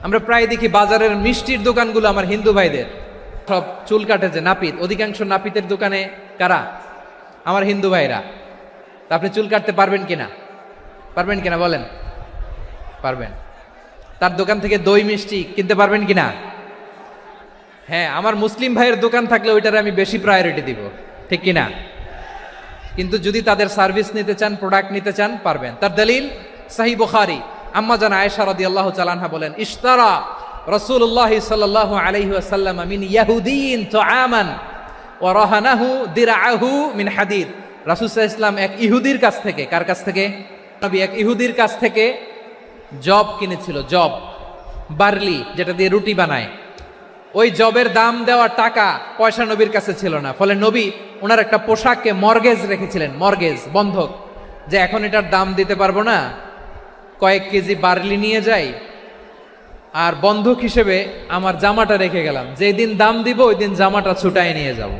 আমরা প্রায় দেখি বাজারের মিষ্টির দোকানগুলো আমার হিন্দু ভাইদের, সব চুল কাটে যে নাপিত, অধিকাংশ নাপিতের দোকানে কারা? আমার হিন্দু ভাইরা। তা আপনি চুল কাটতে পারবেন কিনা? পারবেন কিনা বলেন? পারবেন। তার দোকান থেকে দই মিষ্টি কিনতে পারবেন কিনা? হ্যাঁ, আমার মুসলিম ভাইয়ের দোকান থাকলে ওইটারে আমি বেশি প্রায়োরিটি দিব, ঠিক কিনা? কিন্তু যদি তাদের সার্ভিস নিতে চান, প্রোডাক্ট নিতে চান, পারবেন। তার দলিল সহিহ বুখারী, আম্মা জান আয়েশা রাদিয়াল্লাহু তাআলা আনহা বলেন, ইশতারা রাসূলুল্লাহ সাল্লাল্লাহু আলাইহি ওয়াসাল্লাম মিন ইয়াহুদিয়িন তুআমান ওয়া রাহানাহু দিরআহু মিন হাদিদ। রাসূল সাল্লাল্লাহু আলাইহি ওয়াসাল্লাম এক ইহুদির কাছ থেকে, কার কাছ থেকে? নবী এক ইহুদির কাছ থেকে জব কিনেছিল, জব, বার্লি, যেটা দিয়ে রুটি বানায়। ওই জবের দাম দেওয়া টাকা পয়সা নবীর কাছে ছিল না, ফলে নবী ওনার একটা পোশাককে মর্গেজ রেখেছিলেন, মর্গেজ, বন্ধক, যে এখন এটার দাম দিতে পারবো না, কয়েক কেজি বার্লি নিয়ে যাই আর বন্ধক হিসেবে আমার জামাটা রেখে গেলাম, যেই দিন দাম দিব ওই দিন জামাটা ছুটায় নিয়ে যাব।